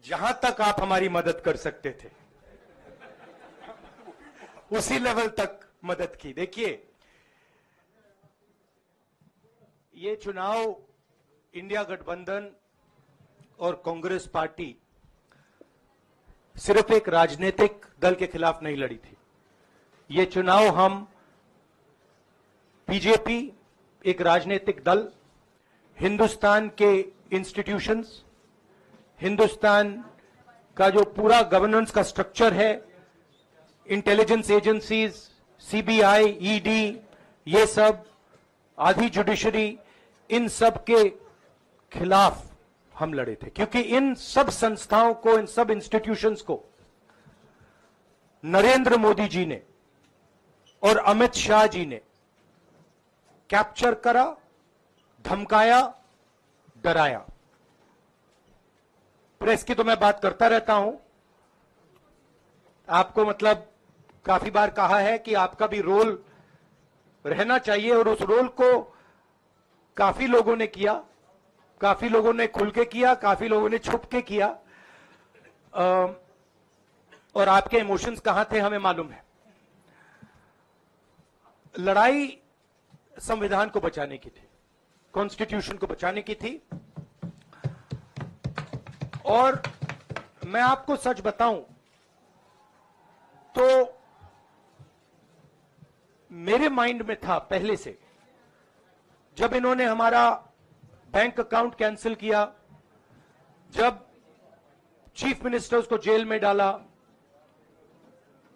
जहां तक आप हमारी मदद कर सकते थे उसी लेवल तक मदद की। देखिए, ये चुनाव इंडिया गठबंधन और कांग्रेस पार्टी सिर्फ एक राजनीतिक दल के खिलाफ नहीं लड़ी थी। ये चुनाव हम बीजेपी, एक राजनीतिक दल, हिंदुस्तान के इंस्टीट्यूशंस, हिंदुस्तान का जो पूरा गवर्नेंस का स्ट्रक्चर है, इंटेलिजेंस एजेंसीज, सीबीआई, ईडी, ये सब, आधी जुडिशरी, इन सब के खिलाफ हम लड़े थे। क्योंकि इन सब संस्थाओं को, इन सब इंस्टीट्यूशंस को नरेंद्र मोदी जी ने और अमित शाह जी ने कैप्चर करा, धमकाया, डराया। प्रेस की तो मैं बात करता रहता हूं, आपको मतलब काफी बार कहा है कि आपका भी रोल रहना चाहिए, और उस रोल को काफी लोगों ने किया, काफी लोगों ने खुल के किया, काफी लोगों ने छुप के किया, और आपके इमोशंस कहां थे हमें मालूम है। लड़ाई संविधान को बचाने की थी, कॉन्स्टिट्यूशन को बचाने की थी। और मैं आपको सच बताऊं तो मेरे माइंड में था पहले से, जब इन्होंने हमारा बैंक अकाउंट कैंसिल किया, जब चीफ मिनिस्टर्स को जेल में डाला,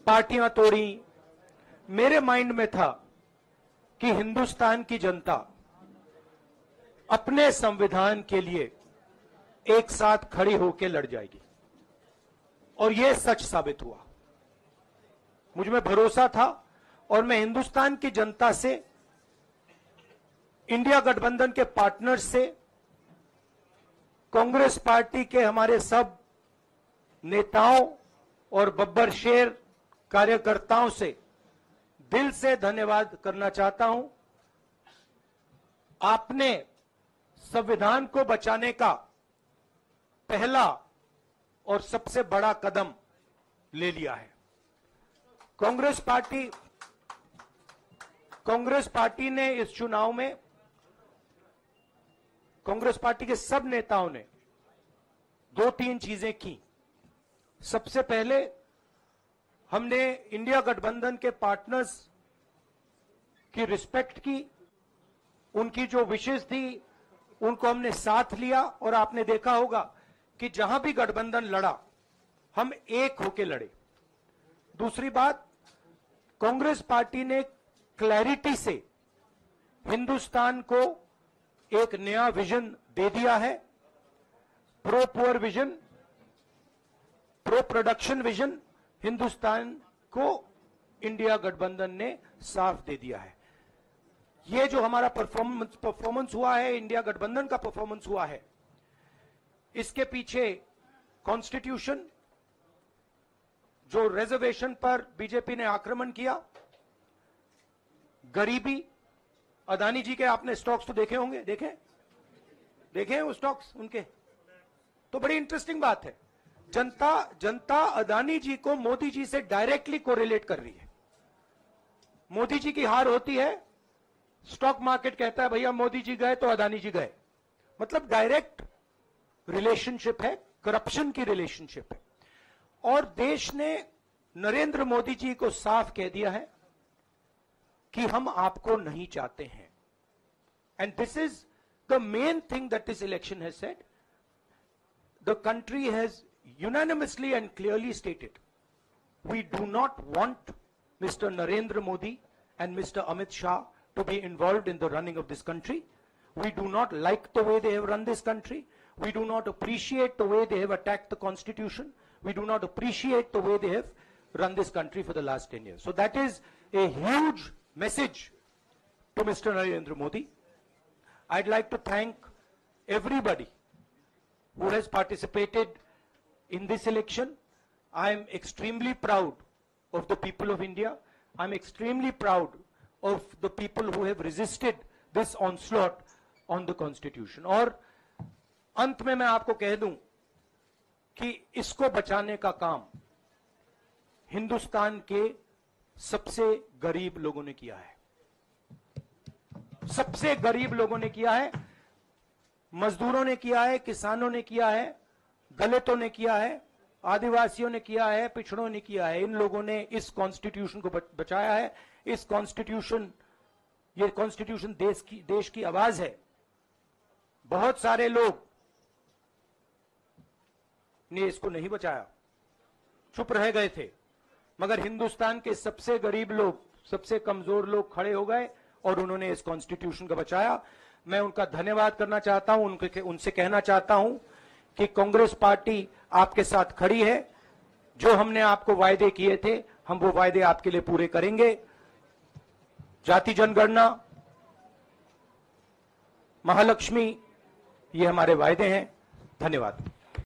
पार्टियां तोड़ी, मेरे माइंड में था कि हिंदुस्तान की जनता अपने संविधान के लिए एक साथ खड़ी होकर लड़ जाएगी। और यह सच साबित हुआ। मुझ में भरोसा था, और मैं हिंदुस्तान की जनता से, इंडिया गठबंधन के पार्टनर्स से, कांग्रेस पार्टी के हमारे सब नेताओं और बब्बर शेर कार्यकर्ताओं से दिल से धन्यवाद करना चाहता हूं। आपने संविधान को बचाने का पहला और सबसे बड़ा कदम ले लिया है। कांग्रेस पार्टी ने इस चुनाव में, कांग्रेस पार्टी के सब नेताओं ने 2-3 चीजें की। सबसे पहले हमने इंडिया गठबंधन के पार्टनर्स की रिस्पेक्ट की, उनकी जो विशेष थी उनको हमने साथ लिया, और आपने देखा होगा कि जहां भी गठबंधन लड़ा हम एक होकर लड़े। दूसरी बात, कांग्रेस पार्टी ने क्लैरिटी से हिंदुस्तान को एक नया विजन दे दिया है, pro poor vision, pro production vision Hindustan को इंडिया गठबंधन ने साफ दे दिया है। यह जो हमारा परफॉर्मेंस हुआ है, इंडिया गठबंधन का परफॉर्मेंस हुआ है, इसके पीछे कॉन्स्टिट्यूशन, जो रिजर्वेशन पर बीजेपी ने आक्रमण किया, गरीबी, अदानी जी के आपने स्टॉक्स तो देखे होंगे, देखे वो स्टॉक्स उनके, तो बड़ी इंटरेस्टिंग बात है। जनता अदानी जी को मोदी जी से डायरेक्टली कोरिलेट कर रही है। मोदी जी की हार होती है, स्टॉक मार्केट कहता है भैया मोदी जी गए तो अदानी जी गए, मतलब डायरेक्ट रिलेशनशिप है, करप्शन की रिलेशनशिप है। और देश ने नरेंद्र मोदी जी को साफ कह दिया है कि हम आपको नहीं चाहते हैं। And this is the main thing that this election has said. The country has unanimously and clearly stated, we do not want Mr. Narendra Modi and Mr. Amit Shah to be involved in the running of this country. We do not like the way they have run this country. We do not appreciate the way they have attacked the constitution. We do not appreciate the way they have run this country for the last 10 years. So that is a huge message to Mr. Narendra Modi. I'd like to thank everybody who has participated in this election. I am extremely proud of the people of India. I'm extremely proud of the people who have resisted this onslaught on the constitution. और अंत में मैं आपको कह दूं कि इसको बचाने का काम हिंदुस्तान के सबसे गरीब लोगों ने किया है। सबसे गरीब लोगों ने किया है, मजदूरों ने किया है, किसानों ने किया है, दलितों ने किया है, आदिवासियों ने किया है, पिछड़ों ने किया है। इन लोगों ने इस कॉन्स्टिट्यूशन को बचाया है। इस कॉन्स्टिट्यूशन, ये कॉन्स्टिट्यूशन देश की आवाज है। बहुत सारे लोग ने इसको नहीं बचाया, चुप रह गए थे, मगर हिंदुस्तान के सबसे गरीब लोग, सबसे कमजोर लोग खड़े हो गए और उन्होंने इस कॉन्स्टिट्यूशन को बचाया। मैं उनका धन्यवाद करना चाहता हूं, उनसे कहना चाहता हूं कि कांग्रेस पार्टी आपके साथ खड़ी है। जो हमने आपको वायदे किए थे, हम वो वायदे आपके लिए पूरे करेंगे। जाति जनगणना, महालक्ष्मी, ये हमारे वायदे हैं। धन्यवाद।